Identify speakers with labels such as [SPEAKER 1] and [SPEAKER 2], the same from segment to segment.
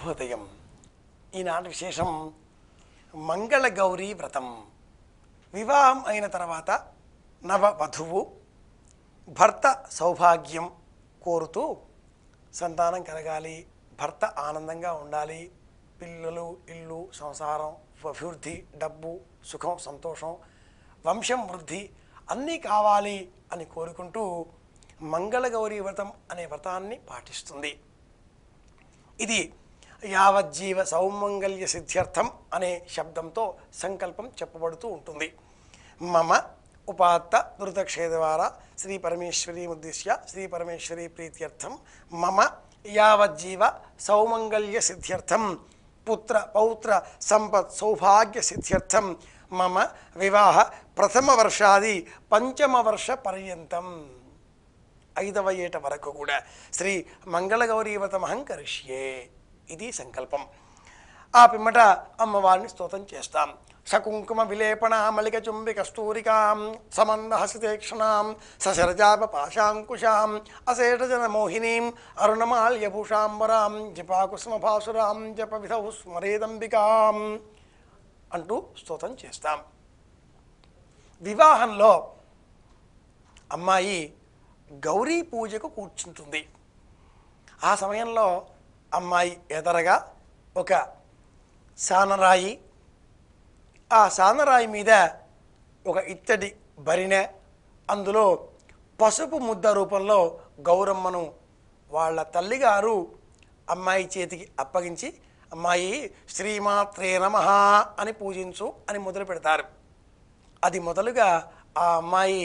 [SPEAKER 1] శుభోదయం. ఈనాటి విశేషం మంగళగౌరీ వ్రతం. వివాహం అయిన తర్వాత నవవధువు భర్త సౌభాగ్యం కోరుతూ సంతానం కలగాలి, భర్త ఆనందంగా ఉండాలి, పిల్లలు, ఇల్లు, సంసారం, అభివృద్ధి, డబ్బు, సుఖం, సంతోషం, వంశం వృద్ధి అన్నీ కావాలి అని కోరుకుంటూ మంగళగౌరీ వ్రతం అనే వ్రతాన్ని పాటిస్తుంది. ఇది యావజ్జీవ సౌమంగళ్య సిద్ధ్యర్థం అనే శబ్దంతో సంకల్పం చెప్పబడుతూ ఉంటుంది. మమ ఉపాత్త ధృతక్షేద ద్వారా శ్రీ పరమేశ్వరీ ఉద్దిశ్య శ్రీ పరమేశ్వరీ ప్రీత్యర్థం మమ యావజ్జీవ సౌమంగళ్య సిద్ధ్యర్థం పుత్ర పౌత్ర సంపత్ సౌభాగ్య సిద్ధ్యర్థం మమ వివాహ ప్రథమ వర్షాది పంచమ వర్ష పర్యంతం 5వ ఏట వరకు కూడా శ్రీ మంగళగౌరీ వ్రతమహం కరిష్యే. ఇది సంకల్పం. ఆ పిమ్మట అమ్మవారిని స్తోత్రం చేస్తాం. సకుంకుమ విలేపణ మలిక చుంబి కస్తూరికాం సమందహసితేక్షణాం సశరజాప పాశాంకుశాం అశేషజన మోహినీం అరుణమాల్యభూషాంబరాం జపాకుస్మభాసురాం జప విధౌ స్మరేదంబికాం అంటూ స్తోత్రం చేస్తాం. వివాహంలో అమ్మాయి గౌరీ పూజకు కూర్చుంటుంది. ఆ సమయంలో అమ్మాయి ఎదరగా ఒక సానరాయి, ఆ సానరాయి మీద ఒక ఇత్తడి బరినె, అందులో పసుపు ముద్ద రూపంలో గౌరమ్మను వాళ్ళ తల్లిగారు అమ్మాయి చేతికి అప్పగించి, అమ్మాయి శ్రీమాత్రే నమః అని పూజించు అని మొదలు పెడతారు. అది మొదలుగా ఆ అమ్మాయి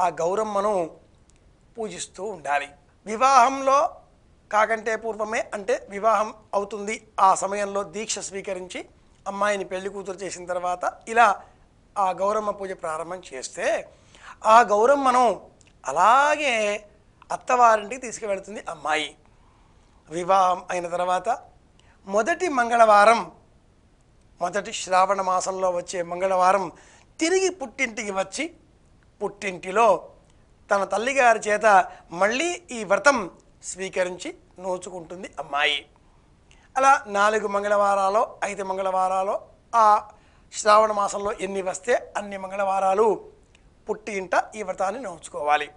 [SPEAKER 1] ఆ గౌరమ్మను పూజిస్తూ ఉండాలి. వివాహంలో కాకంటే పూర్వమే, అంటే వివాహం అవుతుంది ఆ సమయంలో దీక్ష స్వీకరించి అమ్మాయిని పెళ్లి కూతురు చేసిన తర్వాత ఇలా ఆ గౌరమ్మ పూజ ప్రారంభం చేస్తే ఆ గౌరమ్మను అలాగే అత్తవారింటికి తీసుకువెళుతుంది అమ్మాయి. వివాహం అయిన తర్వాత మొదటి మంగళవారం, మొదటి శ్రావణ మాసంలో వచ్చే మంగళవారం తిరిగి పుట్టింటికి వచ్చి పుట్టింటిలో తన తల్లిగారి చేత మళ్ళీ ఈ వ్రతం స్వీకరించి నోచుకుంటుంది అమ్మాయి. అలా 4 మంగళవారాలు 5 మంగళవారాలు ఆ శ్రావణ మాసంలో ఎన్ని వస్తే అన్ని మంగళవారాలు పుట్టి ఇంట ఈ వ్రతాన్ని నోచుకోవాలి.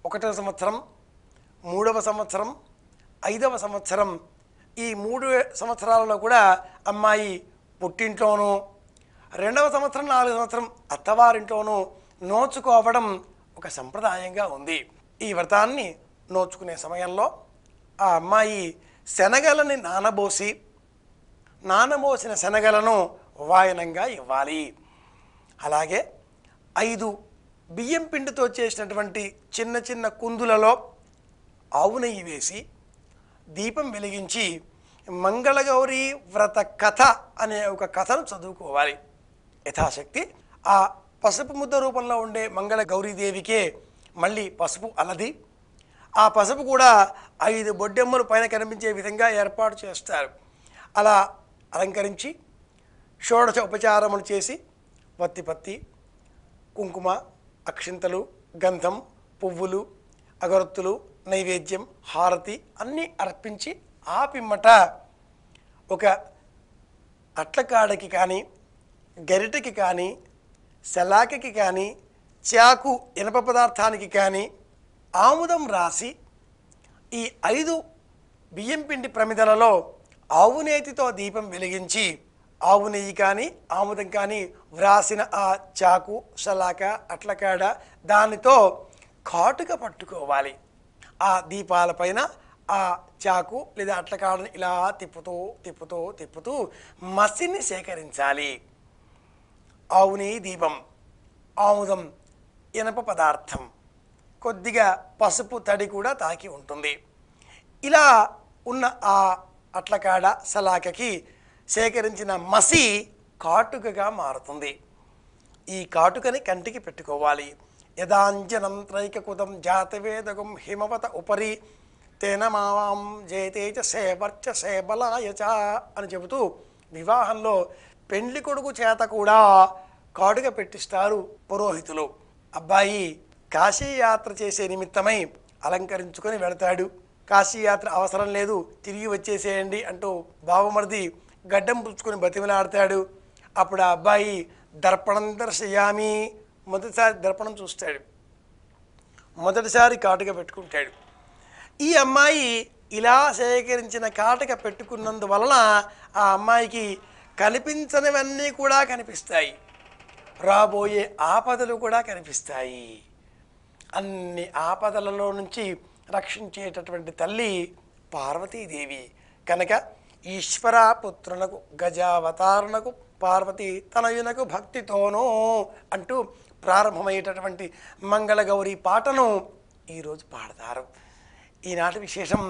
[SPEAKER 1] 1వ సంవత్సరం, 3వ సంవత్సరం, 5వ సంవత్సరం, ఈ 3 సంవత్సరాలలో కూడా అమ్మాయి పుట్టింట్లోనూ, 2వ సంవత్సరం 4వ సంవత్సరం అత్తవారింట్లోనూ నోచుకోవడం ఒక సంప్రదాయంగా ఉంది. ఈ వ్రతాన్ని నోచుకునే సమయంలో ఆ అమ్మాయి శనగలని నానబోసిన శనగలను వాయనంగా ఇవ్వాలి. అలాగే 5 బియ్యం పిండితో చేసినటువంటి చిన్న చిన్న కుందులలో ఆవు నెయ్యి వేసి దీపం వెలిగించి మంగళగౌరీ వ్రత కథ అనే ఒక కథను చదువుకోవాలి. యథాశక్తి ఆ పసుపు ముద్ద రూపంలో ఉండే మంగళ గౌరీదేవికే మళ్ళీ పసుపు అలది, ఆ పసుపు కూడా 5 బొడ్డెమ్మలు పైన కనిపించే విధంగా ఏర్పాటు చేస్తారు. అలా అలంకరించి షోడశ ఉపచారములు చేసి వత్తిపత్తి, కుంకుమ, అక్షింతలు, గంధం, పువ్వులు, అగరొత్తులు, నైవేద్యం, హారతి అన్నీ అర్పించి ఆ పిమ్మట ఒక అట్లకాడకి కానీ, గరిటకి కానీ, శలాకకి కానీ, చాకు ఇనప పదార్థానికి కానీ ఆముదం రాసి ఈ 5 బియ్యం పిండి ప్రమిదలలో ఆవు నేతితో దీపం వెలిగించి ఆవు నెయ్యి కానీ ఆముదం కానీ వ్రాసిన ఆ చాకు, శలాక, అట్లకాడ దానితో కాటుక పట్టుకోవాలి. ఆ దీపాలపైన ఆ చాకు లేదా అట్లకాడని ఇలా తిప్పుతూ తిప్పుతూ తిప్పుతూ మసిని సేకరించాలి. ఆవు నెయ్యి దీపం, ఆముదం ఇనప పదార్థం, కొద్దిగా పసుపు తడి కూడా తాకి ఉంటుంది. ఇలా ఉన్న ఆ అట్లకాడ సలాకకి సేకరించిన మసి కాటుకగా మారుతుంది. ఈ కాటుకని కంటికి పెట్టుకోవాలి. యదాంజనం త్రైకకుతం జాతవేదగం హిమవత ఉపరి తేన మావాం జయతేజ సేవర్చ సేబలాయచ అని చెబుతూ వివాహంలో పెండ్లి కొడుకు చేత కూడా కాటుక పెట్టిస్తారు పురోహితులు. అబ్బాయి కాశీయాత్ర చేసే నిమిత్తమై అలంకరించుకొని వెళతాడు. కాశీయాత్ర అవసరం లేదు, తిరిగి వచ్చేసేయండి అంటూ బావమరిది గడ్డం పుచ్చుకొని బతిమలాడతాడు. అప్పుడు ఆ అబ్బాయి దర్పణం దర్శయామి, మొదటిసారి దర్పణం చూస్తాడు, మొదటిసారి కాటుక పెట్టుకుంటాడు. ఈ అమ్మాయి ఇలా సేకరించిన కాటుక పెట్టుకున్నందువలన ఆ అమ్మాయికి కనిపించనివన్నీ కూడా కనిపిస్తాయి, రాబోయే ఆపదలు కూడా కనిపిస్తాయి. అన్ని ఆపదలలో నుంచి రక్షించేటటువంటి తల్లి పార్వతీదేవి కనుక ఈశ్వర పుత్రునకు గజావతారునకు పార్వతీ తనయునకు భక్తితోనూ అంటూ ప్రారంభమయ్యేటటువంటి మంగళగౌరి పాటను ఈరోజు పాడతారు. ఈనాటి విశేషం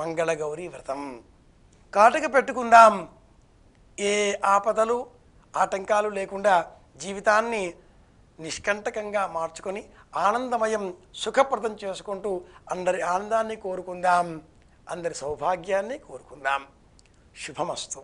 [SPEAKER 1] మంగళగౌరి వ్రతం. కాటుక పెట్టుకుందాం, ఏ ఆపదలు ఆటంకాలు లేకుండా జీవితాన్ని నిష్కంటకంగా మార్చుకొని ఆనందమయం సుఖప్రదం చేసుకుంటూ అందరి ఆనందాన్ని కోరుకుందాం, అందరి సౌభాగ్యాన్ని కోరుకుందాం. శుభమస్తు.